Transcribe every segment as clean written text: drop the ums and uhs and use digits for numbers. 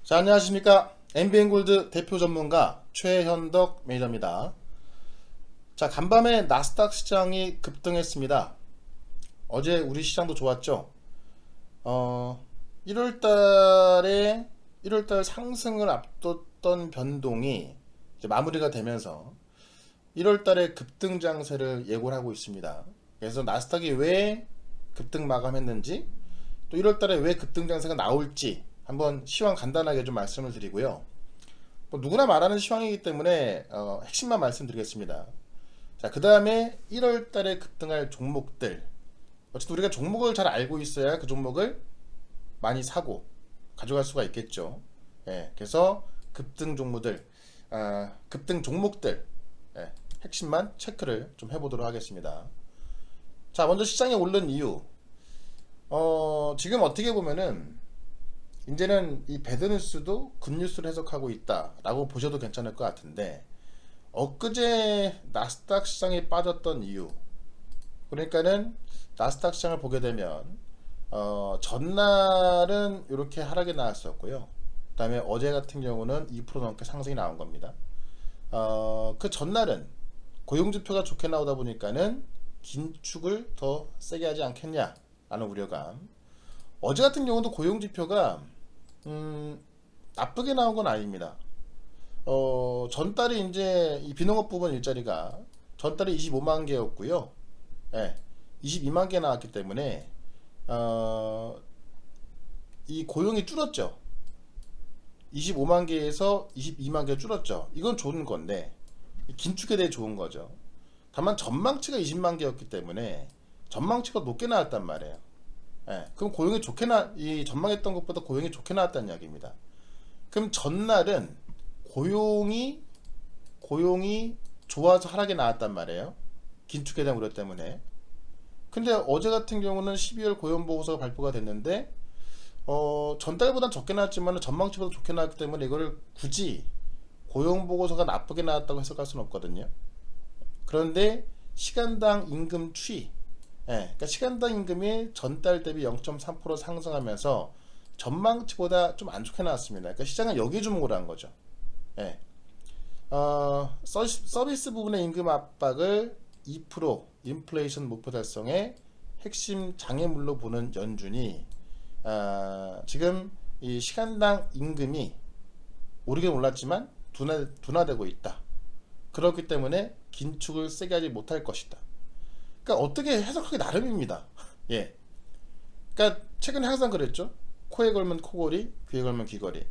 자, 안녕하십니까. MBN골드 대표 전문가 최현덕 매니저입니다. 자, 간밤에 나스닥 시장이 급등했습니다. 어제 우리 시장도 좋았죠. 1월 달에 1월 달 상승을 앞뒀던 변동이 이제 마무리가 되면서 1월 달에 급등 장세를 예고를 하고 있습니다. 그래서 나스닥이 왜 급등 마감했는지, 또 1월 달에 왜 급등 장세가 나올지 한번 시황 간단하게 좀 말씀을 드리고요. 뭐 누구나 말하는 시황이기 때문에 핵심만 말씀드리겠습니다. 자, 그 다음에 1월 달에 급등할 종목들. 어쨌든 우리가 종목을 잘 알고 있어야 그 종목을 많이 사고 가져갈 수가 있겠죠. 예, 그래서 급등 종목들, 급등 종목들, 예, 핵심만 체크를 좀 해보도록 하겠습니다. 자, 먼저 시장에 오른 이유. 지금 어떻게 보면은 이제는 이 배드뉴스도 굿뉴스로 해석하고 있다라고 보셔도 괜찮을 것 같은데, 엊그제 나스닥 시장이 빠졌던 이유, 그러니까는 나스닥 시장을 보게 되면 전날은 이렇게 하락이 나왔었고요. 그 다음에 어제 같은 경우는 2% 넘게 상승이 나온 겁니다. 그 전날은 고용지표가 좋게 나오다 보니까는 긴축을 더 세게 하지 않겠냐라는 우려감. 어제 같은 경우도 고용지표가 나쁘게 나온 건 아닙니다. 전달에 이제 이 비농업 부분 일자리가 전달에 25만 개였고요. 예, 22만 개 나왔기 때문에 이 고용이 줄었죠. 25만 개에서 22만 개 줄었죠. 이건 좋은 건데 긴축에 대해 좋은 거죠. 다만 전망치가 20만 개였기 때문에 전망치가 높게 나왔단 말이에요. 예, 그럼 고용이 좋게 이 전망했던 것보다 고용이 좋게 나왔다는 이야기입니다. 그럼 전날은 고용이 좋아서 하락이 나왔단 말이에요. 긴축에 대한 우려 때문에. 근데 어제 같은 경우는 12월 고용 보고서가 발표가 됐는데 전달보다 적게 나왔지만 전망치보다 좋게 나왔기 때문에 이거를 굳이 고용 보고서가 나쁘게 나왔다고 해석할 수는 없거든요. 그런데 시간당 임금 추이, 예, 그러니까 시간당 임금이 전달 대비 0.3% 상승하면서 전망치보다 좀 안 좋게 나왔습니다. 그러니까 시장은 여기 주목을 한 거죠. 예. 서비스 부분의 임금 압박을 2% 인플레이션 목표 달성의 핵심 장애물로 보는 연준이 지금 이 시간당 임금이 오르긴 올랐지만 둔화되고 있다. 그렇기 때문에 긴축을 세게 하지 못할 것이다. 그러니까 어떻게 해석하기 나름입니다. 예. 그러니까 최근에 항상 그랬죠. 코에 걸면 코걸이, 귀에 걸면 귀걸이.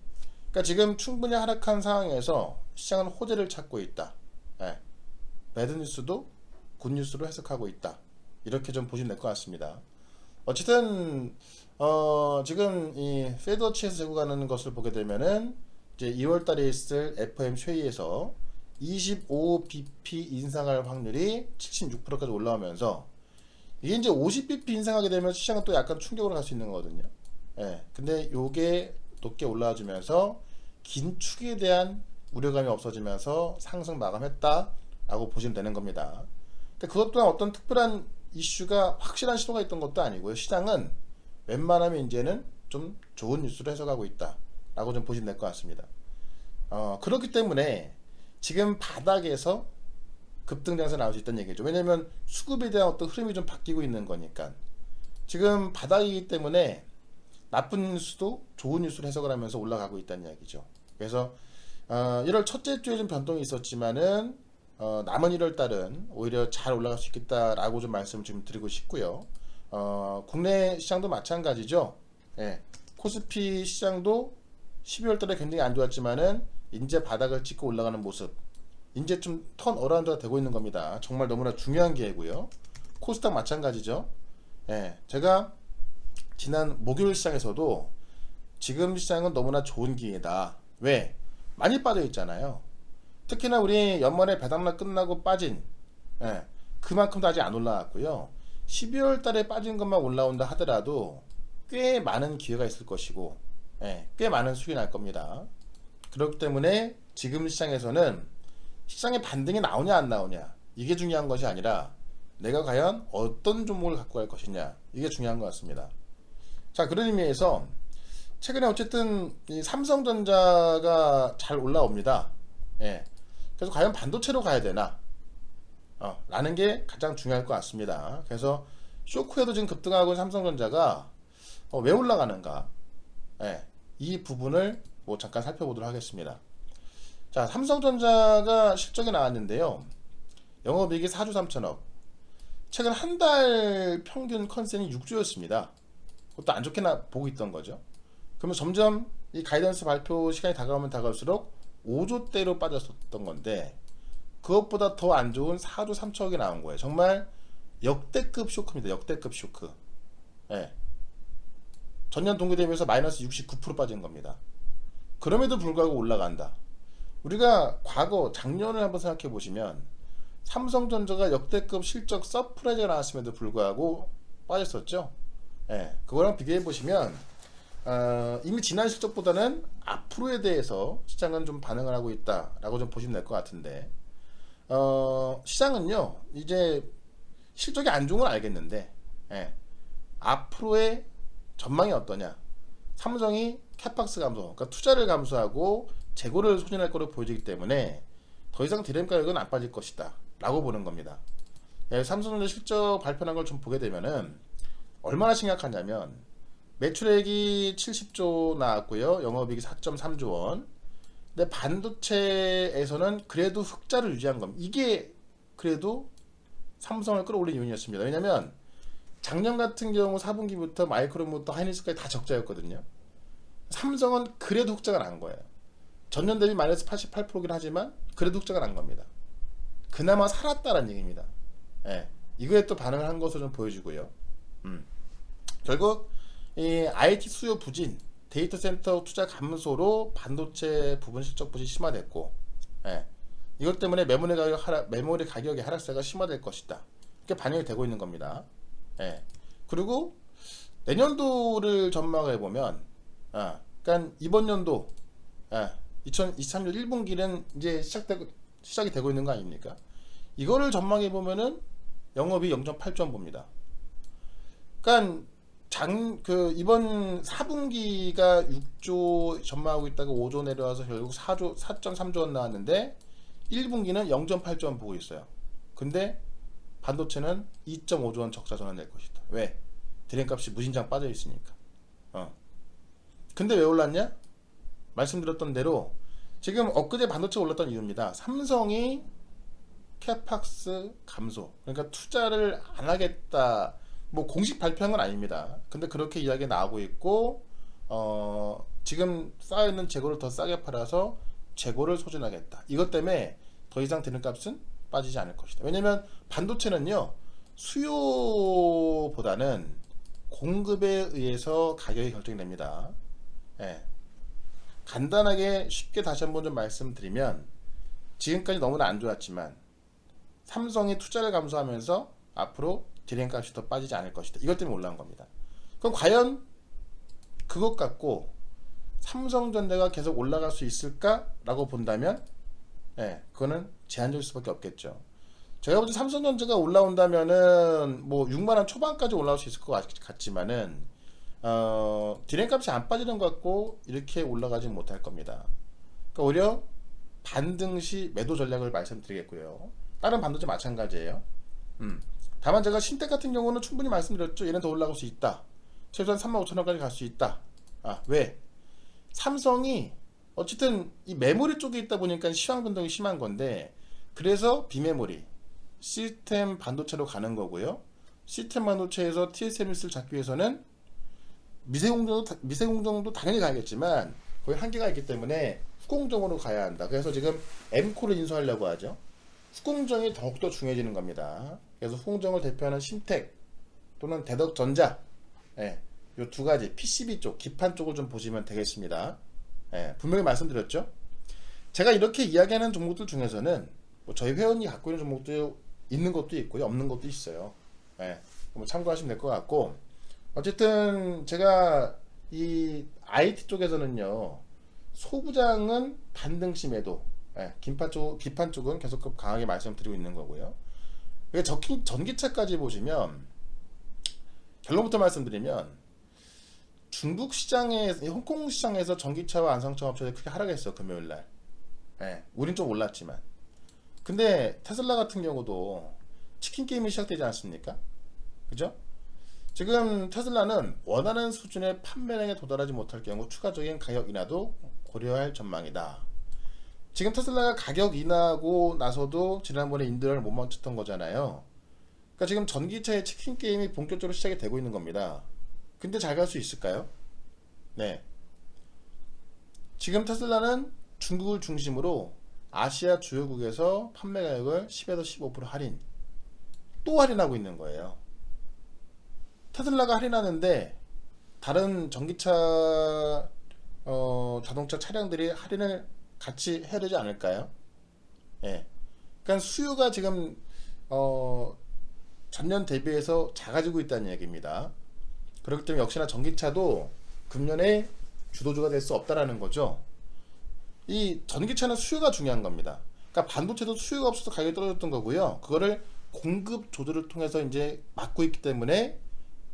그러니까 지금 충분히 하락한 상황에서 시장은 호재를 찾고 있다. 예. 배드 뉴스도 굿 뉴스로 해석하고 있다. 이렇게 좀 보시면 될 것 같습니다. 어쨌든 지금 이 페드워치에서 재고 가는 것을 보게 되면은 이제 2월 달에 있을 FOMC 회의에서 25bp 인상할 확률이 76%까지 올라오면서 이게 이제 50bp 인상하게 되면 시장은 또 약간 충격으로 갈 수 있는 거거든요. 예. 근데 요게 높게 올라와주면서 긴축에 대한 우려감이 없어지면서 상승 마감했다라고 보시면 되는 겁니다. 근데 그것 또한 어떤 특별한 이슈가 확실한 신호가 있던 것도 아니고요. 시장은 웬만하면 이제는 좀 좋은 뉴스로 해석하고 있다라고 좀 보시면 될 것 같습니다. 그렇기 때문에 지금 바닥에서 급등 장세 나올 수 있다는 얘기죠. 왜냐면 수급에 대한 어떤 흐름이 좀 바뀌고 있는 거니까. 지금 바닥이기 때문에 나쁜 뉴스도 좋은 뉴스로 해석을 하면서 올라가고 있다는 이야기죠. 그래서 1월 첫째 주에 좀 변동이 있었지만은 남은 1월 달은 오히려 잘 올라갈 수 있겠다라고 좀 말씀을 좀 드리고 싶고요. 국내 시장도 마찬가지죠. 예, 코스피 시장도 12월 달에 굉장히 안 좋았지만은 이제 바닥을 찍고 올라가는 모습. 이제 좀 턴 어라운드가 되고 있는 겁니다. 정말 너무나 중요한 기회고요. 코스닥 마찬가지죠. 예, 제가 지난 목요일 시장에서도 지금 시장은 너무나 좋은 기회다. 왜? 많이 빠져 있잖아요. 특히나 우리 연말에 배당락 끝나고 빠진, 예, 그만큼도 아직 안 올라왔고요. 12월 달에 빠진 것만 올라온다 하더라도 꽤 많은 기회가 있을 것이고, 예, 꽤 많은 수익이 날 겁니다. 그렇기 때문에 지금 시장에서는 시장의 반등이 나오냐 안 나오냐 이게 중요한 것이 아니라 내가 과연 어떤 종목을 갖고 갈 것이냐 이게 중요한 것 같습니다. 자, 그런 의미에서 최근에 어쨌든 이 삼성전자가 잘 올라옵니다. 예. 그래서 과연 반도체로 가야 되나? 라는 게 가장 중요할 것 같습니다. 그래서 쇼크에도 지금 급등하고 있는 삼성전자가 왜 올라가는가? 예. 이 부분을 뭐 잠깐 살펴보도록 하겠습니다. 자, 삼성전자가 실적이 나왔는데요. 영업이익이 4조 3천억. 최근 한 달 평균 컨센이 6조였습니다. 그것도 안 좋게 보고 있던 거죠. 그러면 점점 이 가이던스 발표 시간이 다가오면 다가올수록 5조대로 빠졌었던 건데 그것보다 더 안 좋은 4조 3천억이 나온 거예요. 정말 역대급 쇼크입니다. 역대급 쇼크. 예. 전년 동기 대비해서 마이너스 69% 빠진 겁니다. 그럼에도 불구하고 올라간다. 우리가 과거 작년을 한번 생각해 보시면 삼성전자가 역대급 실적 서프라이즈가 나왔음에도 불구하고 빠졌었죠. 예. 그거랑 비교해 보시면 이미 지난 실적보다는 앞으로에 대해서 시장은 좀 반응을 하고 있다라고 좀 보시면 될 것 같은데 시장은요 이제 실적이 안 좋은 건 알겠는데 예, 앞으로의 전망이 어떠냐. 삼성이 캐팍스 감소, 그러니까 투자를 감소하고 재고를 소진할 거로 보여지기 때문에 더 이상 디램 가격은 안 빠질 것이다 라고 보는 겁니다. 예, 삼성전자 실적 발표한 걸 좀 보게 되면은 얼마나 심각하냐면 매출액이 70조 나왔고요. 영업이익이 4.3조 원. 근데 반도체에서는 그래도 흑자를 유지한 겁니다. 이게 그래도 삼성을 끌어올린 이유였습니다. 왜냐면 작년 같은 경우 4분기부터 마이크론부터 하이닉스까지 다 적자였거든요. 삼성은 그래도 흑자가 난 거예요. 전년 대비 마이너스 88%긴 하지만 그래도 흑자가 난 겁니다. 그나마 살았다는 얘기입니다. 예, 이거에 또 반응을 한 것으로 좀 보여주고요. 결국 이 IT 수요 부진, 데이터 센터 투자 감소로 반도체 부분 실적 부진이 심화됐고, 예, 이것 때문에 메모리 가격의 하락세가 심화될 것이다. 이렇게 반영이 되고 있는 겁니다. 예, 그리고 내년도를 전망해 보면, 그러니까 이번 연도, 2023년 1분기는 이제 시작이 되고 있는 거 아닙니까? 이거를 전망해 보면은 영업이 0.8조 원 봅니다. 그러니까 이번 4분기가 6조 전망하고 있다가 5조 내려와서 결국 4.3조 원 나왔는데 1분기는 0.8조 원 보고 있어요. 근데 반도체는 2.5조 원 적자 전환 낼 것이다. 왜? 디램값이 무진장 빠져 있으니까. 근데 왜 올랐냐? 말씀드렸던 대로 지금 엊그제 반도체 올랐던 이유입니다. 삼성이 캐팍스 감소, 그러니까 투자를 안 하겠다. 뭐 공식 발표한 건 아닙니다. 근데 그렇게 이야기가 나오고 있고 지금 쌓여있는 재고를 더 싸게 팔아서 재고를 소진하겠다. 이것 때문에 더 이상 드는 값은 빠지지 않을 것이다. 왜냐면 반도체는요 수요보다는 공급에 의해서 가격이 결정됩니다. 예. 간단하게 쉽게 다시 한번 좀 말씀드리면 지금까지 너무나 안 좋았지만 삼성이 투자를 감소하면서 앞으로 디램 값이 더 빠지지 않을 것이다. 이것 때문에 올라온 겁니다. 그럼 과연 그것 갖고 삼성전자가 계속 올라갈 수 있을까라고 본다면 그거는 제한적일 수밖에 없겠죠. 제가 볼 때 삼성전자가 올라온다면은 뭐 6만원 초반까지 올라올 수 있을 것 같지만은 디램 값이 안 빠지는 것 같고 이렇게 올라가지 못할 겁니다. 그러니까 오히려 반등시 매도 전략을 말씀드리겠고요. 다른 반도체 마찬가지예요. 다만 제가 신택 같은 경우는 충분히 말씀드렸죠. 얘는 더 올라갈 수 있다. 최소한 35,000원까지 갈 수 있다. 왜? 삼성이 어쨌든 이 메모리 쪽에 있다 보니까 시황 변동이 심한 건데 그래서 비메모리 시스템 반도체로 가는 거고요. 시스템 반도체에서 TSMC를 잡기 위해서는 미세공정도 당연히 가야겠지만 거의 한계가 있기 때문에 후공정으로 가야 한다. 그래서 지금 M코를 인수하려고 하죠. 후공정이 더욱더 중요해지는 겁니다. 그래서 후공정을 대표하는 신택 또는 대덕전자, 이 두 가지 PCB 쪽, 기판 쪽을 좀 보시면 되겠습니다. 분명히 말씀드렸죠. 제가 이렇게 이야기하는 종목들 중에서는 뭐 저희 회원이 갖고 있는 종목도 있는 것도 있고요, 없는 것도 있어요. 참고하시면 될 것 같고, 어쨌든 제가 이 IT 쪽에서는요 소부장은 반등심에도 기판 쪽은 계속 강하게 말씀드리고 있는 거고요. 전기차까지 보시면 결론부터 말씀드리면 중국 시장에 홍콩 시장에서 전기차와 안성차 업체들이 크게 하락했어 금요일 날. 예, 우린 좀 올랐지만. 근데 테슬라 같은 경우도 치킨 게임이 시작되지 않습니까? 그죠? 지금 테슬라는 원하는 수준의 판매량에 도달하지 못할 경우 추가적인 가격 인하도 고려할 전망이다. 지금 테슬라가 가격 인하하고 나서도 지난번에 인도를 못 멈췄던 거잖아요. 그러니까 지금 전기차의 치킨 게임이 본격적으로 시작이 되고 있는 겁니다. 근데 잘 갈 수 있을까요? 네. 지금 테슬라는 중국을 중심으로 아시아 주요국에서 판매 가격을 10에서 15% 할인, 또 할인하고 있는 거예요. 테슬라가 할인하는데 다른 전기차 자동차 차량들이 할인을 같이 해야 되지 않을까요? 예. 그러니까 수요가 지금 전년 대비해서 작아지고 있다는 얘기입니다. 그렇기 때문에 역시나 전기차도 금년에 주도주가 될 수 없다라는 거죠. 이 전기차는 수요가 중요한 겁니다. 그러니까 반도체도 수요가 없어서 가격이 떨어졌던 거고요. 그거를 공급 조절을 통해서 이제 막고 있기 때문에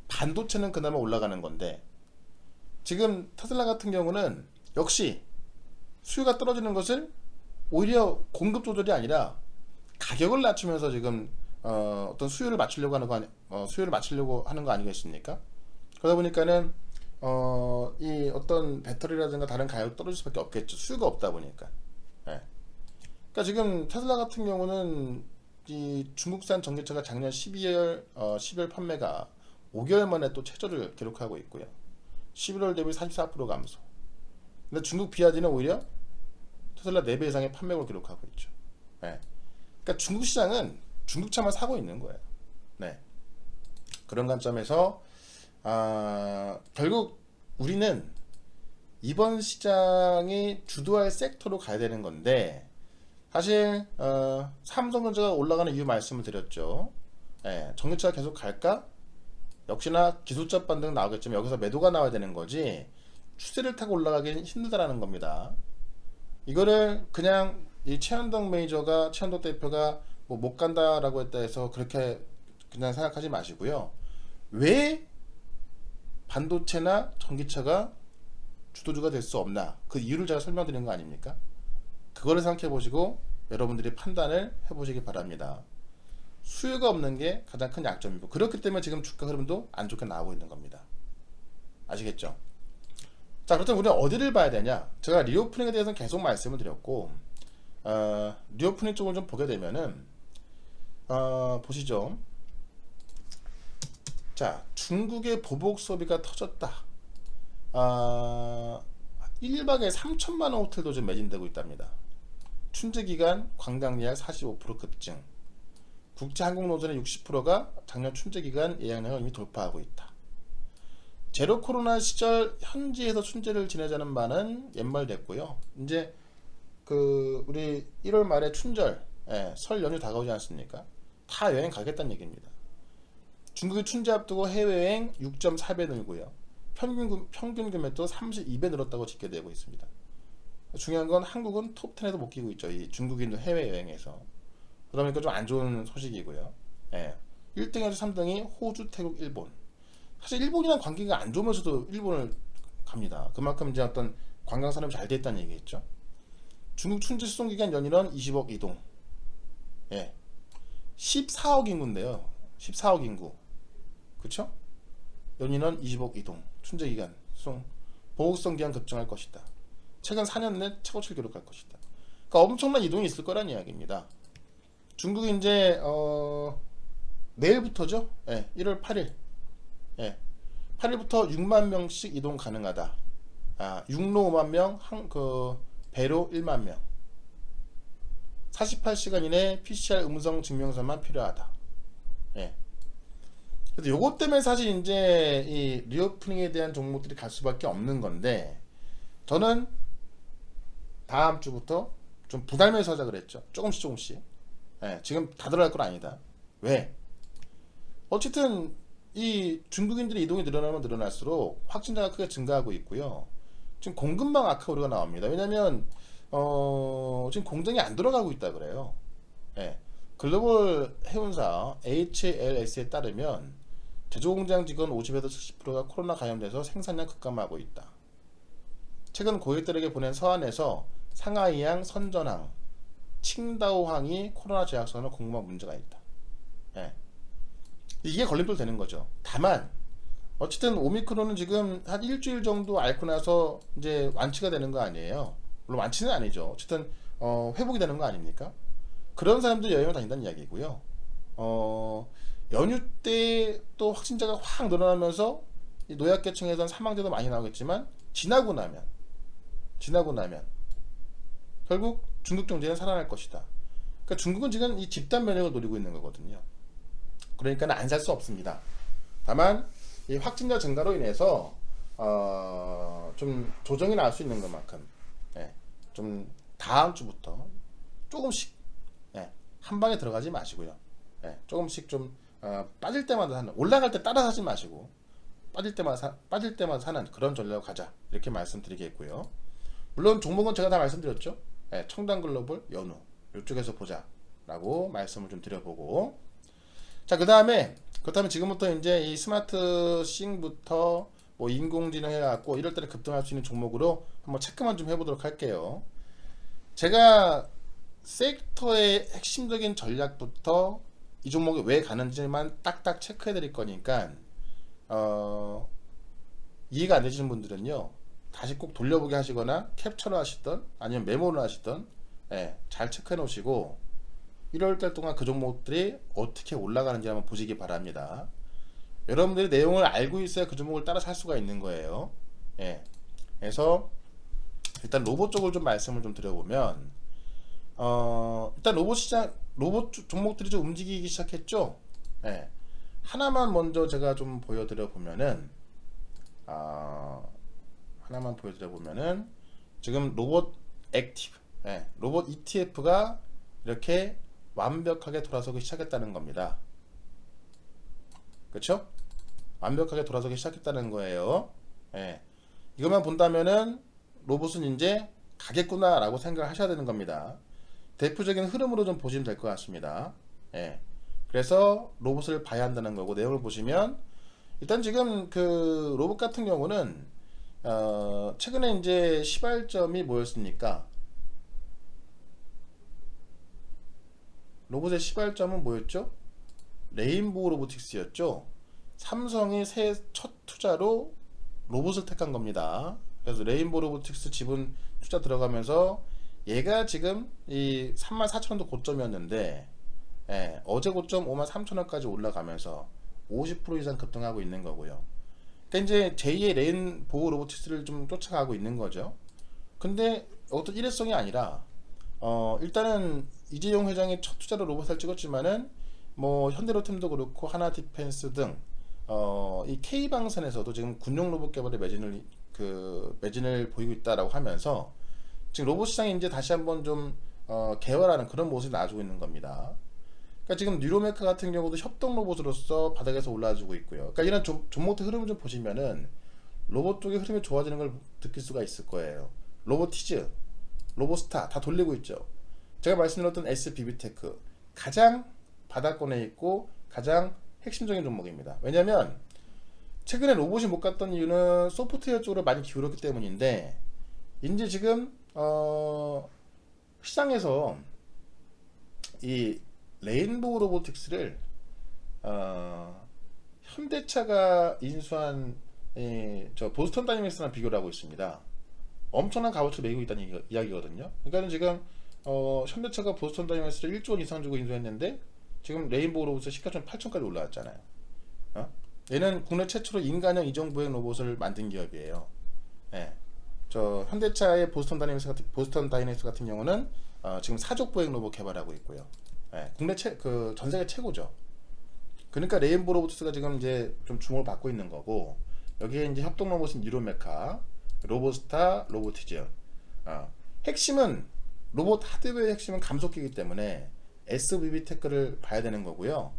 반도체는 그나마 올라가는 건데, 지금 테슬라 같은 경우는 역시 수요가 떨어지는 것을 오히려 공급 조절이 아니라 가격을 낮추면서 지금 어떤 수요를 맞추려고 하는 수요를 맞추려고 하는 거 아니겠습니까? 그러다 보니까는 이 어떤 배터리라든가 다른 가격이 떨어질 수밖에 없겠죠. 수요가 없다 보니까. 예. 그러니까 지금 테슬라 같은 경우는 이 중국산 전기차가 작년 12월 판매가 5개월 만에 또 최저를 기록하고 있고요. 11월 대비 44% 감소. 근데 중국 비아디는 오히려 테슬라 4배 이상의 판매를 기록하고 있죠. 네. 그러니까 중국 시장은 중국차만 사고 있는 거예요. 네. 그런 관점에서 결국 우리는 이번 시장이 주도할 섹터로 가야 되는 건데, 사실 삼성전자가 올라가는 이유 말씀을 드렸죠. 네. 전기차가 계속 갈까? 역시나 기술적 반등 나오겠지만 여기서 매도가 나와야 되는 거지, 추세를 타고 올라가기는 힘들다라는 겁니다. 이거를 그냥 이 최현덕 대표가 뭐 못 간다라고 했다 해서 그렇게 그냥 생각하지 마시고요. 왜 반도체나 전기차가 주도주가 될 수 없나, 그 이유를 제가 설명드린 거 아닙니까? 그거를 생각해 보시고 여러분들이 판단을 해보시기 바랍니다. 수요가 없는 게 가장 큰 약점이고, 그렇기 때문에 지금 주가 흐름도 안 좋게 나오고 있는 겁니다. 아시겠죠? 자, 그렇다면 우리는 어디를 봐야 되냐? 제가 리오프닝에 대해서는 계속 말씀을 드렸고, 리오프닝 쪽을 좀 보게 되면은 보시죠. 자, 중국의 보복 소비가 터졌다. 1박에 3천만 원 호텔도 좀 매진되고 있답니다. 춘제기간 관광 예약 45% 급증. 국제 항공 노선의 60%가 작년 춘제기간 예약량을 이미 돌파하고 있다. 제로 코로나 시절 현지에서 춘제를 지내자는 바는 옛말됐고요. 이제 우리 1월 말에 춘절, 설 연휴 다가오지 않습니까? 다 여행 가겠다는 얘기입니다. 중국이 춘제 앞두고 해외여행 6.4배 늘고요. 평균 금액도 32배 늘었다고 집계되고 있습니다. 중요한 건 한국은 톱10에도 못 끼고 있죠. 이 중국인들 해외여행에서. 그러다 보니까 좀 안 좋은 소식이고요. 1등에서 3등이 호주, 태국, 일본. 사실 일본이랑 관계가 안 좋으면서도 일본을 갑니다. 그만큼 이제 어떤 관광 산업이 잘 됐다는 얘기겠죠. 중국 춘제 수송기간 연인원 20억 이동. 14억 인구인데요. 14억 인구. 그쵸? 연인원 20억 이동. 춘제 기간 수송. 보호성 기간 급증할 것이다. 최근 4년 내 최고치를 기록할 것이다. 그러니까 엄청난 이동이 있을 거란 이야기입니다. 중국이 이제 내일부터죠. 1월 8일. 8일부터 6만 명씩 이동 가능하다. 육로 5만 명, 배로 1만 명. 48시간 이내 PCR 음성 증명서만 필요하다. 그래서 요것 때문에 사실 이제 이 리오프닝에 대한 종목들이 갈 수밖에 없는 건데, 저는 다음 주부터 좀 부담해서 하자 그랬죠. 조금씩. 지금 다 들어갈 건 아니다. 왜? 어쨌든 이 중국인들의 이동이 늘어나면 늘어날수록 확진자가 크게 증가하고 있고요. 지금 공급망 악화 우려가 나옵니다. 왜냐면 지금 공장이 안 돌아가고 있다 그래요. 글로벌 해운사 HLS에 따르면 제조공장 직원 50에서 70%가 코로나 감염돼서 생산량 급감하고 있다. 최근 고객들에게 보낸 서한에서 상하이항, 선전항, 칭다오항이 코로나 제약선을 공급한 문제가 있다. 예. 이게 걸림돌 되는 거죠. 다만 어쨌든 오미크론은 지금 한 일주일 정도 앓고 나서 이제 완치가 되는 거 아니에요. 물론 완치는 아니죠. 어쨌든 회복이 되는 거 아닙니까? 그런 사람들 여행을 다닌다는 이야기고요. 연휴 때 또 확진자가 확 늘어나면서 이 노약계층에서는 사망자도 많이 나오겠지만 지나고 나면 결국 중국 경제는 살아날 것이다. 그러니까 중국은 지금 이 집단 면역을 노리고 있는 거거든요. 그러니까 안 살 수 없습니다. 다만 이 확진자 증가로 인해서 좀 조정이 나올 수 있는 것만큼 좀 다음 주부터 조금씩 한 방에 들어가지 마시고요. 조금씩 좀 빠질 때마다 사는, 올라갈 때 따라 사지 마시고 빠질 때마다 사는 그런 전략을 가자, 이렇게 말씀드리겠고요. 물론 종목은 제가 다 말씀드렸죠. 청담글로벌, 연우 이쪽에서 보자 라고 말씀을 좀 드려보고, 자, 그렇다면 지금부터 이제 이 스마트 싱부터 뭐 인공지능 해갖고 이럴 때는 급등할 수 있는 종목으로 한번 체크만 좀 해보도록 할게요. 제가 섹터의 핵심적인 전략부터 이 종목이 왜 가는지만 딱딱 체크해 드릴 거니까 이해가 안 되시는 분들은요, 다시 꼭 돌려보기 하시거나 캡처를 하시던 아니면 메모를 하시던 잘 체크해 놓으시고 1월달 동안 그 종목들이 어떻게 올라가는지 한번 보시기 바랍니다. 여러분들이 내용을 알고 있어야 그 종목을 따라 살 수가 있는 거예요. 그래서 일단 로봇 쪽을 좀 말씀을 좀 드려보면, 일단 로봇 종목들이 좀 움직이기 시작했죠. 하나만 먼저 제가 좀 보여드려 보면은, 지금 로봇 액티브, 로봇 ETF가 이렇게 완벽하게 돌아서기 시작했다는 겁니다. 그렇죠? 완벽하게 돌아서기 시작했다는 거예요. 이것만 본다면은 로봇은 이제 가겠구나 라고 생각을 하셔야 되는 겁니다. 대표적인 흐름으로 좀 보시면 될 것 같습니다. 그래서 로봇을 봐야 한다는 거고, 내용을 보시면 일단 지금 그 로봇 같은 경우는 최근에 이제 시발점이 뭐였습니까? 로봇의 시발점은 뭐였죠? 레인보우 로보틱스였죠. 삼성이 새 첫 투자로 로봇을 택한 겁니다. 그래서 레인보우 로보틱스 지분 투자 들어가면서 얘가 지금 이 34,000원도 고점이었는데 어제 고점 53,000원까지 올라가면서 50% 이상 급등하고 있는 거고요. 그러니까 이제 제2의 레인보우 로보틱스를 좀 쫓아가고 있는 거죠. 근데 어떤 일회성이 아니라 일단은 이재용 회장이 첫 투자로 로봇을 찍었지만은 뭐 현대로템도 그렇고 하나디펜스 등 이 K방산에서도 지금 군용 로봇 개발에 매진을 보이고 있다라고 하면서 지금 로봇 시장이 이제 다시 한번 좀 개발하는 그런 모습이 나와주고 있는 겁니다. 그러니까 지금 뉴로메카 같은 경우도 협동 로봇으로서 바닥에서 올라와주고 있고요. 그러니까 이런 종목들 흐름을 좀 보시면은 로봇 쪽의 흐름이 좋아지는 걸 느낄 수가 있을 거예요. 로보티즈, 로보스타 다 돌리고 있죠. 제가 말씀드렸던 SBB테크 가장 바닥권에 있고 가장 핵심적인 종목입니다. 왜냐면 최근에 로봇이 못 갔던 이유는 소프트웨어 쪽으로 많이 기울었기 때문인데, 이제 지금 시장에서 이 레인보우 로보틱스를 현대차가 인수한 저 보스턴 다이내믹스랑 비교를 하고 있습니다. 엄청난 값어치를 매기고 있다는 이야기거든요. 그러니까 지금 현대차가 보스턴 다이내믹스를 1조 원 이상 주고 인수했는데 지금 레인보우 로봇의 시가총 8천까지 올라왔잖아요. 얘는 국내 최초로 인간형 이종 보행 로봇을 만든 기업이에요. 저 현대차의 보스턴 다이내믹스 같은 경우는 지금 사족 보행 로봇 개발하고 있고요. 국내 전 세계 최고죠. 그러니까 레인보우 로보틱스가 지금 이제 좀 주목을 받고 있는 거고, 여기에 이제 협동 로봇인 뉴로메카, 로보스타, 로보티즈. 핵심은 로봇 하드웨어의 핵심은 감속기이기 때문에 SBB테크를 봐야 되는 거고요.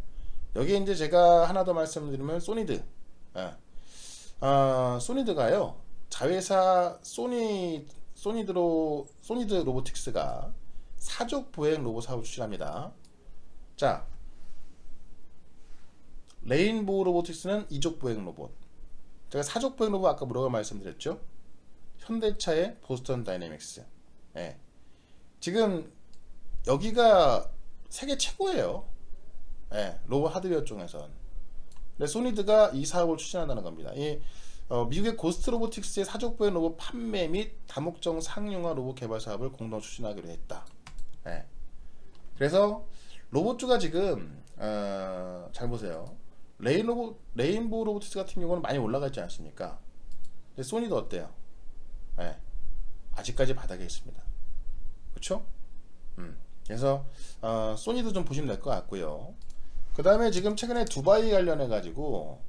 여기에 이제 제가 하나 더 말씀드리면 소니드. 소니드가요, 자회사 소니드 로보틱스가 사족 보행 로봇 사업을 추진합니다. 자, 레인보우 로보틱스는 이족 보행 로봇. 제가 사족 보행 로봇 아까 뭐라고 말씀드렸죠? 현대차의 보스턴 다이내믹스. 예. 지금 여기가 세계 최고예요. 예, 로봇 하드웨어 쪽에선. 근데 소니드가 이 사업을 추진한다는 겁니다. 미국의 고스트 로보틱스의 사족 보행 로봇 판매 및 다목적 상용화 로봇 개발 사업을 공동 추진하기로 했다. 예. 그래서 로봇주가 지금 잘 보세요. 레인보우 로보틱스 같은 경우는 많이 올라가 있지 않습니까? 근데 소니도 어때요? 예. 아직까지 바닥에 있습니다. 그쵸? 그래서 소니도 좀 보시면 될 것 같고요. 그 다음에 지금 최근에 두바이 관련해 가지고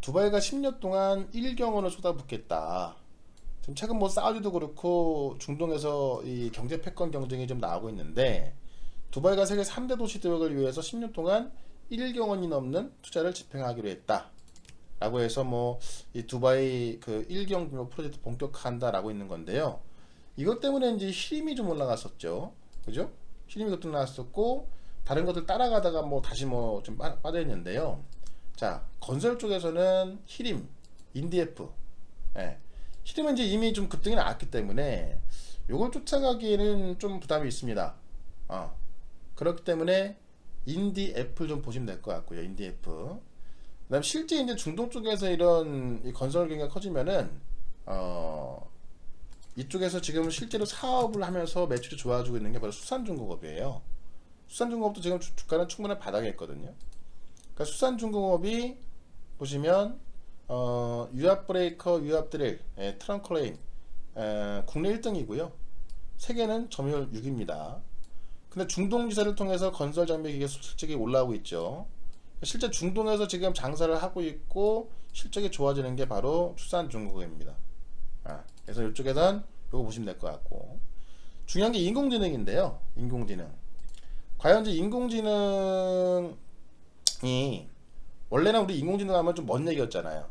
두바이가 10년 동안 1경원을 쏟아붓겠다. 지금 최근 뭐 사우디도 그렇고 중동에서 이 경제 패권 경쟁이 좀 나오고 있는데 두바이가 세계 3대 도시 도약을 위해서 10년 동안 1경원이 넘는 투자를 집행하기로 했다. 라고 해서 뭐 이 두바이 그 1경 규모 프로젝트 본격화한다라고 있는 건데요. 이것 때문에 이제 히림이 좀 올라갔었죠. 그죠? 히림이 그것도 나왔었고 다른 것들 따라가다가 뭐 다시 뭐 좀 빠져 있는데요. 자, 건설 쪽에서는 히림, 인디에프. 예. 히림은 이제 이미 좀 급등이 나왔기 때문에 요걸 쫓아가기에는 좀 부담이 있습니다. 그렇기 때문에 인디애플 좀 보시면 될 것 같고요. 인디애플. 그다음 실제 이제 중동 쪽에서 이런 이 건설 경기가 커지면은 이쪽에서 지금 실제로 사업을 하면서 매출이 좋아지고 있는 게 바로 수산중공업이에요. 수산중공업도 지금 주가는 충분히 바닥에 있거든요. 그러니까 수산중공업이 보시면 유압 브레이커, 유압 드릴, 트렁크 레인 국내 1등이고요. 세계는 점유율 6입니다. 근데 중동 지사를 통해서 건설 장비 기계 실적이 올라오고 있죠. 실제 중동에서 지금 장사를 하고 있고 실적이 좋아지는 게 바로 수산중공업입니다. 그래서 이쪽에선 이거 보시면 될 것 같고 중요한 게 인공지능인데요. 인공지능. 과연 이제 인공지능이 원래는 우리 인공지능 하면 좀 먼 얘기였잖아요.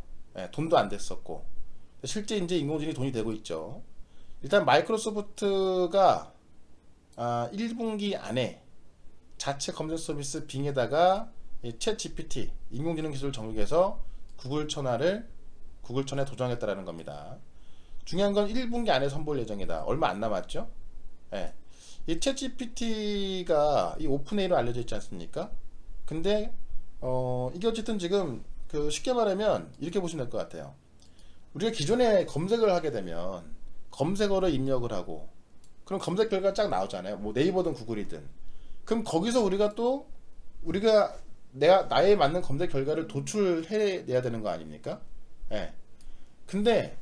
돈도 안 됐었고 실제 이제 인공지능이 돈이 되고 있죠. 일단 마이크로소프트가 1분기 안에 자체 검색 서비스 빙에다가 챗 GPT 인공지능 기술을 접목해서 구글 천하에 도전하겠다라는 겁니다. 중요한 건 1분기 안에 선보일 예정이다. 얼마 안 남았죠? 예. 이 챗 GPT가 이 오픈AI로 알려져 있지 않습니까? 근데 이게 어쨌든 지금 그 쉽게 말하면 이렇게 보시면 될 것 같아요. 우리가 기존에 검색을 하게 되면 검색어를 입력을 하고 그럼 검색 결과가 쫙 나오잖아요. 뭐 네이버든 구글이든. 그럼 거기서 우리가 나에 맞는 검색 결과를 도출해내야 되는 거 아닙니까? 예. 근데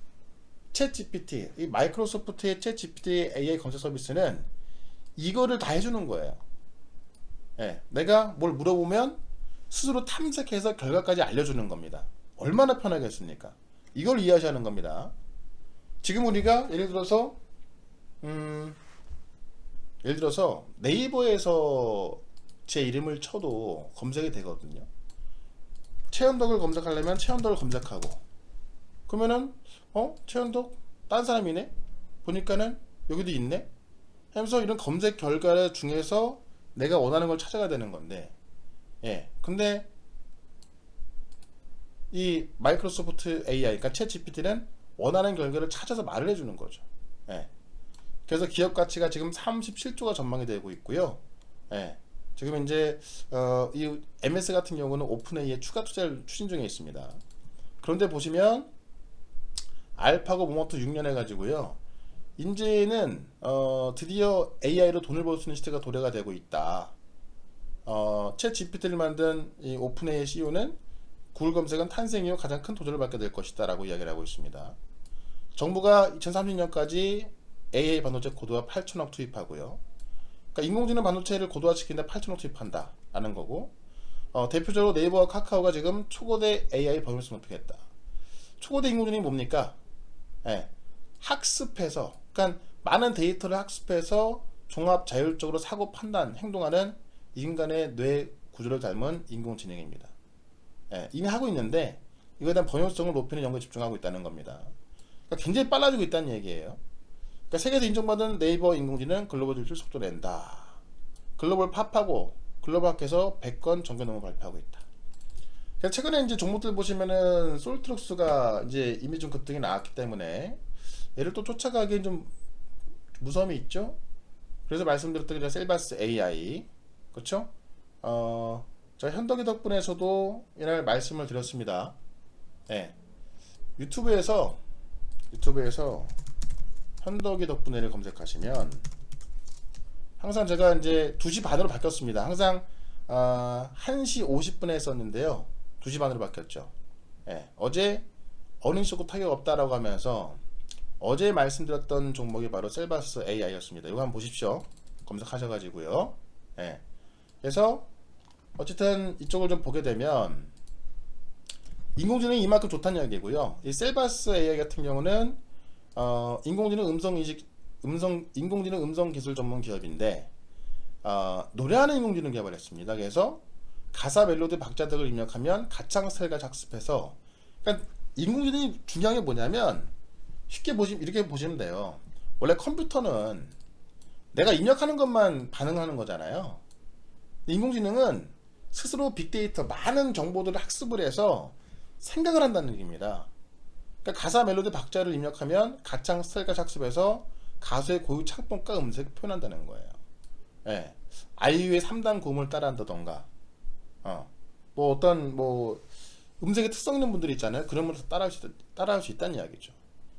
챗 GPT, 이 마이크로소프트의 챗 GPT AI 검색 서비스는 이거를 다 해주는 거예요. 예. 내가 뭘 물어보면 스스로 탐색해서 결과까지 알려주는 겁니다. 얼마나 편하겠습니까? 이걸 이해하셔야 하는 겁니다. 지금 우리가 예를 들어서 네이버에서 제 이름을 쳐도 검색이 되거든요. 최현덕을 검색하려면 최현덕을 검색하고 그러면은 최현덕 딴 사람이네? 보니까는 여기도 있네? 하면서 이런 검색 결과 중에서 내가 원하는 걸 찾아가야 되는 건데 근데 이 마이크로소프트 AI 그러니까 챗 GPT는 원하는 결과를 찾아서 말을 해주는 거죠. 그래서 기업 가치가 지금 37조가 전망이 되고 있고요. 지금 이제 이 MS 같은 경우는 오픈AI에 추가 투자를 추진 중에 있습니다. 그런데 보시면 알파고 모모토 6년 해가지고요. 이제는 드디어 AI로 돈을 벌 수 있는 시대가 도래가 되고 있다. 챗 GPT를 만든 이 오픈AI CEO는 구글 검색은 탄생 이후 가장 큰 도전을 받게 될 것이다 라고 이야기를 하고 있습니다. 정부가 2030년까지 AI 반도체 고도화 8천억 투입하고요. 그러니까 인공지능 반도체를 고도화시키는데 8천억 투입한다 라는 거고 대표적으로 네이버와 카카오가 지금 초거대 AI 범위를 높이겠다. 초거대 인공지능이 뭡니까? 학습해서 그러니까 많은 데이터를 학습해서 종합 자율적으로 사고 판단 행동하는 인간의 뇌 구조를 닮은 인공지능입니다. 이미 하고 있는데 이거에 대한 번역성을 높이는 연구에 집중하고 있다는 겁니다. 그러니까 굉장히 빨라지고 있다는 얘기예요. 그러니까 세계에서 인정받은 네이버 인공지능 글로벌 진출 속도 낸다. 글로벌 팝하고 글로벌 학회에서 100건 정규 논문 발표하고 있다. 그래서 최근에 이제 종목들 보시면은 솔트룩스가 이제 이미 좀 급등이 나왔기 때문에 얘를 또 쫓아가기엔 좀 무서움이 있죠. 그래서 말씀드렸던 게 셀바스 AI, 그렇죠? 저 현덕이 덕분에서도 이날 말씀을 드렸습니다. 네. 유튜브에서 현덕이 덕분에를 검색하시면 항상 제가 이제 2시 반으로 바뀌었습니다. 항상 1시 50분에 했었는데요. 2시 반으로 바뀌었죠. 예, 어제 어닝 쇼크 타격 없다라고 하면서 어제 말씀드렸던 종목이 바로 셀바스 AI였습니다. 이거 한번 보십시오. 검색하셔가지고요. 예, 그래서 어쨌든 이쪽을 좀 보게 되면 인공지능이 이만큼 좋다는 이야기고요. 이 셀바스 AI 같은 경우는 인공지능 인공지능 음성 기술 전문 기업인데 노래하는 인공지능 개발을 했습니다. 그래서 가사 멜로디 박자 등을 입력하면 가창 스타일과 작습해서, 그러니까 인공지능이 중요한 게 뭐냐면 쉽게 이렇게 보시면 돼요. 원래 컴퓨터는 내가 입력하는 것만 반응하는 거잖아요. 인공지능은 스스로 빅데이터 많은 정보들을 학습을 해서 생각을 한다는 얘기입니다. 그러니까 가사 멜로디 박자를 입력하면 가창 스타일과 작습해서 가수의 고유 창법과 음색을 표현한다는 거예요. 예. 아이유의 3단 고음을 따라한다던가, 뭐 어떤 뭐 음색의 특성 있는 분들이 있잖아요. 그러면 따라할 수 있다는 이야기죠.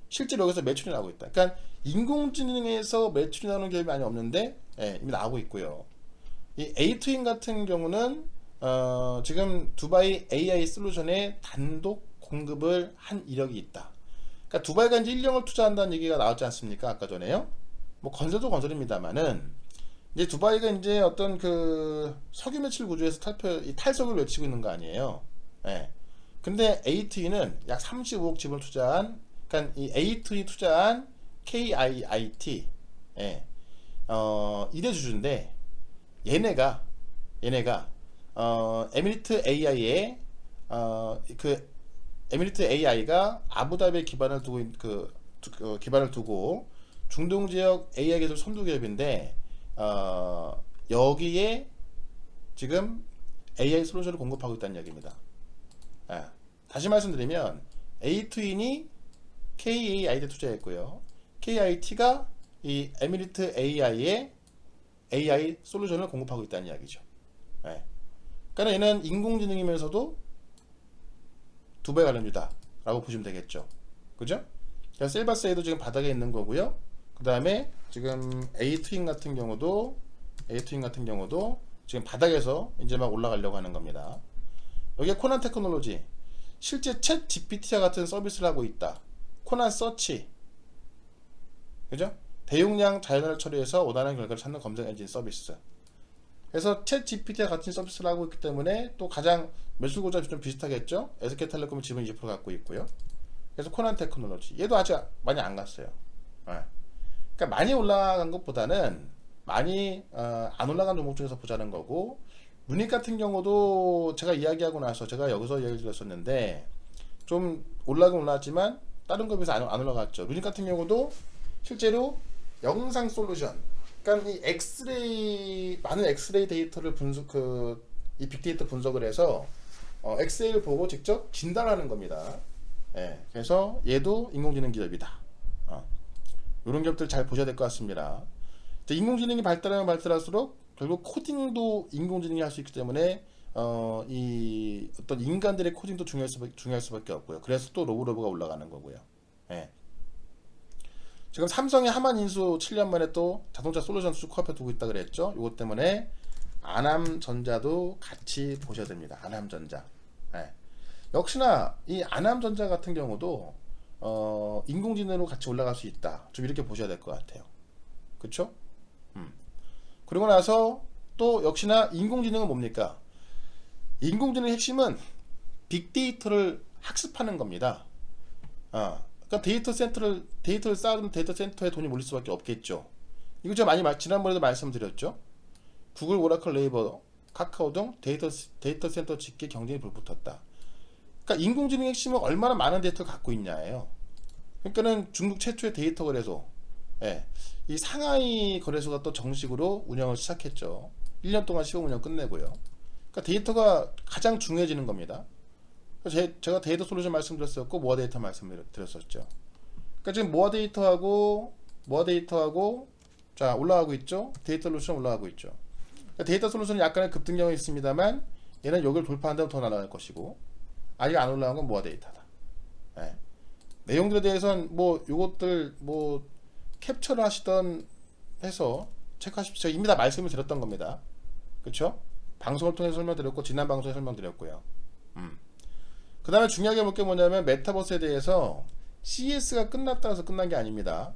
실제로 여기서 매출이 나오고 있다. 그러니까 인공지능에서 매출이 나오는 기업이 많이 없는데, 예, 이미 나오고 있고요. 이 A2인 같은 경우는 지금 두바이 AI 솔루션에 단독 공급을 한 이력이 있다. 그러니까 두바이가 이제 1년을 투자한다는 얘기가 나왔지 않습니까? 아까 전에요. 뭐 건설도 건설입니다만은 이제 두바이가 이제 어떤 그 석유 매출 구조에서 탈석을 외치고 있는 거 아니에요. 예. 근데 A2는 약 35억 지분을 투자한, 그러니까 이 A2이 투자한 KIIT, 예. 이대 주주인데 얘네가 에미리트 AI의 에미리트 AI가 아부다비에 기반을 두고 중동 지역 AI 기술 선두 기업인데 여기에 지금 AI 솔루션을 공급하고 있다는 이야기입니다. 다시 말씀드리면 A2인이 KAI에 투자했고요. KIT가 이 에미리트 AI의 AI 솔루션을 공급하고 있다는 이야기죠. 그러니까 얘는 인공지능이면서도 두바이 관련주다 라고 보시면 되겠죠. 그죠? 셀바스에도 지금 바닥에 있는 거고요. 그 다음에 지금 A2인 같은 경우도 지금 바닥에서 이제 막 올라가려고 하는 겁니다. 여기에 코난 테크놀로지, 실제 챗 GPT와 같은 서비스를 하고 있다. 코난 서치, 그죠? 대용량 자연어를 처리해서 원하는 결과를 찾는 검색 엔진 서비스. 그래서 챗 GPT와 같은 서비스를 하고 있기 때문에 또 가장 매출 구조가 좀 비슷하겠죠. SK텔레콤은 지분 20% 갖고 있고요. 그래서 코난 테크놀로지, 얘도 아직 많이 안 갔어요. 그러니까 많이 올라간 것보다는 많이 안 올라간 종목 중에서 보자는 거고, 유닛 같은 경우도 제가 이야기하고 나서 제가 여기서 이야기 드렸었는데 좀 올라가긴 올라왔지만 다른 거에 비해서 안 올라갔죠. 유닛 같은 경우도 실제로 영상 솔루션, 그러니까 이 많은 엑스레이 데이터를 이 빅데이터 분석을 해서 엑셀 보고 직접 진단하는 겁니다. 예, 그래서 얘도 인공지능 기업이다. 이런 기업들 잘 보셔야 될 것 같습니다. 인공지능이 발달하면 발달할수록 결국 코딩도 인공지능이 할 수 있기 때문에 이 어떤 인간들의 코딩도 중요할 수밖에 없고요. 그래서 또 로브가 올라가는 거고요. 예. 지금 삼성이 하만 인수 7년 만에 또 자동차 솔루션 수주 코앞에 두고 있다 그랬죠. 이것 때문에 안암전자도 같이 보셔야 됩니다. 안암전자. 네. 역시나 이 안암전자 같은 경우도 인공지능으로 같이 올라갈 수 있다. 좀 이렇게 보셔야 될 것 같아요. 그쵸? 그리고 나서 또 역시나 인공지능은 뭡니까? 인공지능의 핵심은 빅데이터를 학습하는 겁니다. 그러니까 데이터를 쌓으면 데이터 센터에 돈이 몰릴 수밖에 없겠죠. 이거 제가 지난번에도 말씀드렸죠. 구글, 오라클, 네이버, 카카오 등 데이터 센터 짓기 경쟁이 불붙었다. 그러니까 인공지능의 핵심은 얼마나 많은 데이터를 갖고 있냐예요. 그러니까는 중국 최초의 데이터 거래소, 예, 이 상하이 거래소가 또 정식으로 운영을 시작했죠. 1년 동안 시범 운영 끝내고요. 그러니까 데이터가 가장 중요해지는 겁니다. 제가 데이터 솔루션 말씀드렸었고 모아 데이터 말씀드렸었죠. 그러니까 지금 모아 데이터하고 자 올라가고 있죠. 데이터 솔루션 올라가고 있죠. 그러니까 데이터 솔루션은 약간의 급등력이 있습니다만 얘는 여기를 돌파한다면 더 날아갈 것이고 아직 안 올라간 건 모아 데이터다. 예. 내용들에 대해서는 뭐 요것들 뭐 캡처를 하시던 해서 체크하십시오. 제가 이미 다 말씀을 드렸던 겁니다. 그쵸? 방송을 통해서 설명드렸고 지난 방송에 설명드렸고요. 그 다음에 중요하게 볼 게 뭐냐면 메타버스에 대해서 CES가 끝났다 해서 끝난 게 아닙니다.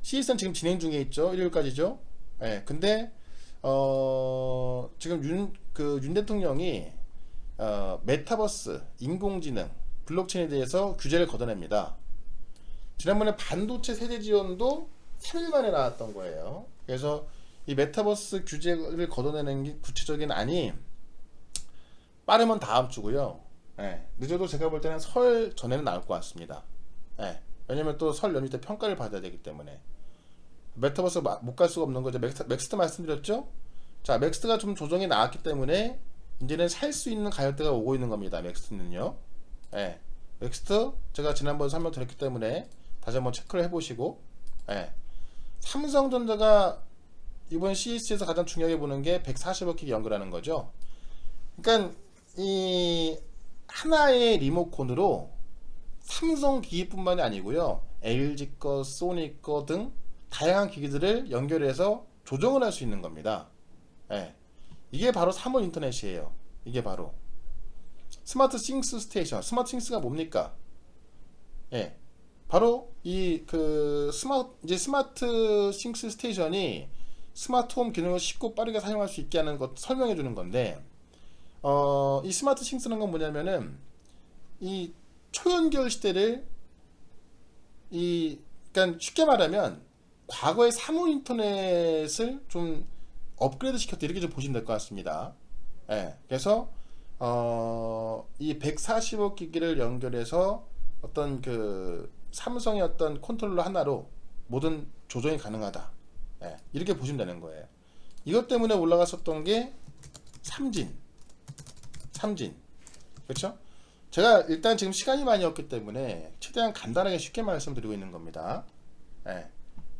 CES는 지금 진행 중에 있죠. 일요일까지죠. 예. 근데 지금 윤 대통령이 메타버스, 인공지능, 블록체인에 대해서 규제를 걷어냅니다. 지난번에 반도체 세대 지원도 3일 만에 나왔던 거예요. 그래서 이 메타버스 규제를 걷어내는 게 구체적인 안이 빠르면 다음 주고요. 예, 늦어도 제가 볼 때는 설 전에는 나올 것 같습니다. 예, 왜냐면 또 설 연휴 때 평가를 받아야 되기 때문에 메타버스 못 갈 수가 없는 거죠. 맥스트 말씀드렸죠? 자, 맥스트가 좀 조정이 나왔기 때문에 이제는 살 수 있는 가격대가 오고 있는 겁니다. 맥스트는요. 예, 맥스트 제가 지난번에 설명드렸기 때문에 다시 한번 체크를 해보시고, 예, 삼성전자가 이번 CES에서 가장 중요하게 보는 게 140억 기기 연결하는 거죠. 그러니까 이 하나의 리모컨으로 삼성 기기뿐만이 아니고요, LG 거, 소니 거 등 다양한 기기들을 연결해서 조정을 할 수 있는 겁니다. 예. 이게 바로 3월 인터넷이에요. 이게 바로 스마트 싱스 스테이션. 스마트 싱스가 뭡니까? 예. 바로 이제 스마트 싱스 스테이션이 스마트 홈 기능을 쉽고 빠르게 사용할 수 있게 하는 것 설명해 주는 건데, 이 스마트 싱스는 건 뭐냐면은 이 초연결 시대를 그러니까 쉽게 말하면 과거의 사물 인터넷을 좀 업그레이드 시켰다 이렇게 좀 보시면 될 것 같습니다. 예, 그래서 이 140억 기기를 연결해서 어떤 삼성의 어떤 컨트롤러 하나로 모든 조정이 가능하다. 예, 이렇게 보시면 되는 거예요. 이것 때문에 올라갔었던 게 삼진. 그렇죠? 제가 일단 지금 시간이 많이 없기 때문에 최대한 간단하게 쉽게 말씀드리고 있는 겁니다. 예,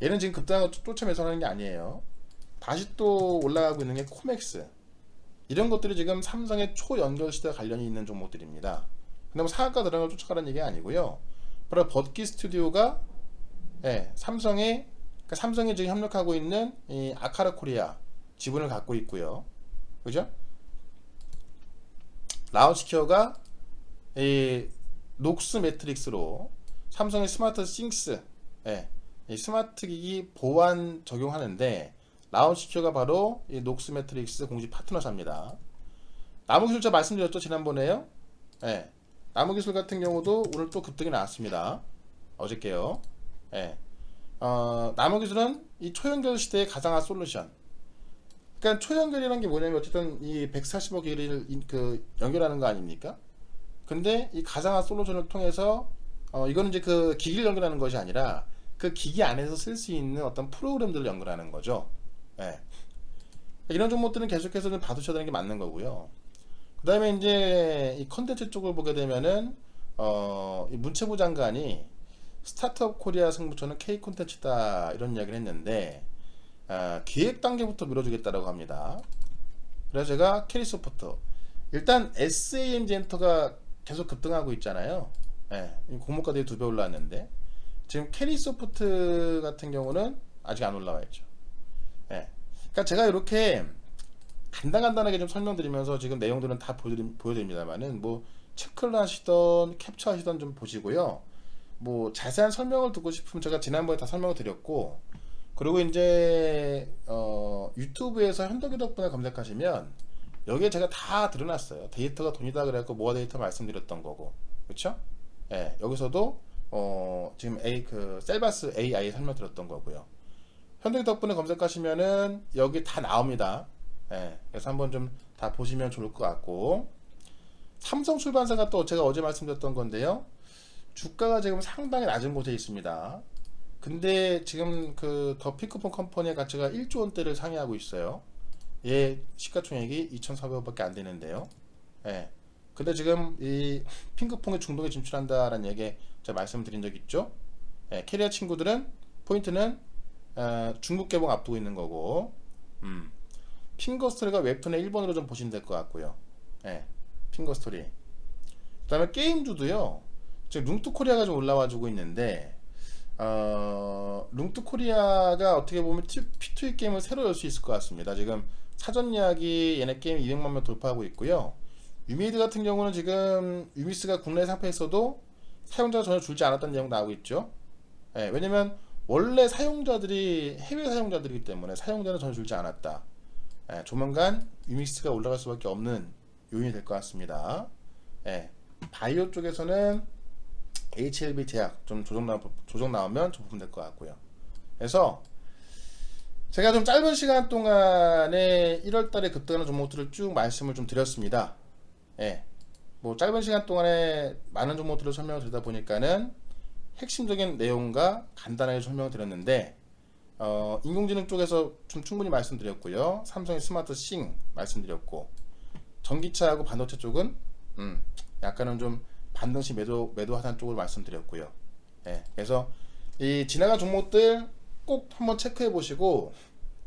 얘는 지금 급등하고 쫓아 매수하는 게 아니에요. 다시 또 올라가고 있는 게 코맥스. 이런 것들이 지금 삼성의 초연결 시대와 관련이 있는 종목들입니다. 근데 뭐 상한가 들어간 걸 쫓아가는 얘기가 아니고요. 바로 버키 스튜디오가, 예, 삼성이 지금 협력하고 있는 이 아카라 코리아 지분을 갖고 있고요. 그죠? 라운치케어가 이 녹스 매트릭스로 삼성의 스마트 싱스, 예, 이 스마트 기기 보안 적용하는데 라운치케어가 바로 이 녹스 매트릭스 공식 파트너사입니다. 나무기술 제가 말씀드렸죠 지난번에요. 예, 나무기술 같은 경우도 오늘 또 급등이 나왔습니다. 어저께요. 예, 나무기술은 이 초연결 시대의 가상화 솔루션. 그러니까 초연결이라는 게 뭐냐면 어쨌든 이 140억 개를 연결하는 거 아닙니까? 근데 이 가상화 솔루션을 통해서 이거는 이제 그 기기를 연결하는 것이 아니라 그 기기 안에서 쓸 수 있는 어떤 프로그램들을 연결하는 거죠. 예. 이런 종목들은 계속해서 좀 봐두셔야 되는 게 맞는 거고요. 그 다음에 이제 이 컨텐츠 쪽을 보게 되면은 이 문체부 장관이 스타트업 코리아 승부처는 K 콘텐츠다 이런 이야기를 했는데, 기획 단계부터 밀어주겠다라고 합니다. 그래서 제가 캐리소프트, 일단 SAMG 엔터가 계속 급등하고 있잖아요. 예, 공모가들이 2배 올라왔는데 지금 캐리소프트 같은 경우는 아직 안 올라와 있죠. 예, 그러니까 제가 이렇게 간단하게 좀 설명드리면서 지금 내용들은 다 보여드립니다만은 뭐 체크를 하시던 캡처하시던 좀 보시고요. 뭐 자세한 설명을 듣고 싶으면 제가 지난번에 다 설명을 드렸고, 그리고 이제 유튜브에서 현덕이 덕분에 검색하시면 여기에 제가 다 드러났어요. 데이터가 돈이다 그래갖고 모아 데이터 말씀드렸던 거고, 그렇죠? 예, 여기서도 지금 셀바스 AI 설명드렸던 거고요. 현덕이 덕분에 검색하시면은 여기 다 나옵니다. 예, 그래서 한번 좀 다 보시면 좋을 것 같고, 삼성 출판사가 또 제가 어제 말씀드렸던 건데요. 주가가 지금 상당히 낮은 곳에 있습니다. 근데 지금 더 피크폰 컴퍼니의 가치가 1조 원대를 상회하고 있어요. 얘 시가총액이 2,400억밖에 안 되는데요. 예. 근데 지금 이 핑크퐁에 중동에 진출한다라는 얘기 제가 말씀드린 적 있죠. 예, 캐리어 친구들은 포인트는 중국 개봉 앞두고 있는 거고, 핑거스토리가 웹툰의 1번으로 좀 보시면 될 것 같고요. 예, 핑거스토리. 그 다음에 게임주도요. 지금 룽투코리아가 좀 올라와주고 있는데, 룽투코리아가 어떻게 보면 P2E 게임을 새로 열 수 있을 것 같습니다. 지금 사전 예약이 얘네 게임 200만 명 돌파하고 있고요. 유미드 같은 경우는 지금 유미스가 국내 상패에서도 사용자가 전혀 줄지 않았다는 내용 나오고 있죠. 예, 왜냐면 원래 사용자들이 해외 사용자들이기 때문에 사용자는 전혀 줄지 않았다. 예, 조만간 유믹스가 올라갈 수밖에 없는 요인이 될 것 같습니다. 예, 바이오 쪽에서는 HLB 제약 좀 조정 나오면 좀 보면 될 것 같고요. 그래서 제가 좀 짧은 시간 동안에 1월달에 급등하는 종목들을 쭉 말씀을 좀 드렸습니다. 예, 뭐 짧은 시간 동안에 많은 종목들을 설명을 드리다 보니까는 핵심적인 내용과 간단하게 설명을 드렸는데, 인공지능 쪽에서 좀 충분히 말씀드렸고요. 삼성의 스마트 싱 말씀드렸고, 전기차하고 반도체 쪽은 약간은 좀 반등시 매도 하단 쪽으로 말씀드렸고요. 예, 그래서 이 지나간 종목들 꼭 한번 체크해 보시고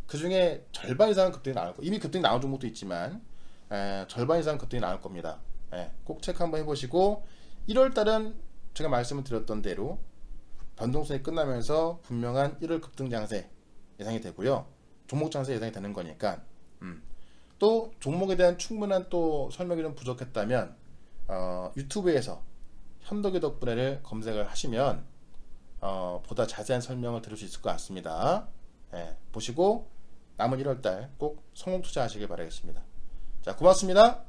그 중에 절반 이상은 급등이 나올 거. 이미 급등이 나온 종목도 있지만 절반 이상 급등이 나올 겁니다. 예, 꼭 체크 한번 해보시고 1월 달은 제가 말씀을 드렸던 대로 변동성이 끝나면서 분명한 1월 급등 장세 예상이 되고요. 종목 장세 예상이 되는 거니까 또 종목에 대한 충분한 또 설명이 좀 부족했다면 유튜브에서 현덕의 덕분에를 검색을 하시면 보다 자세한 설명을 들을 수 있을 것 같습니다. 예, 보시고 남은 1월달 꼭 성공 투자하시길 바라겠습니다. 자, 고맙습니다.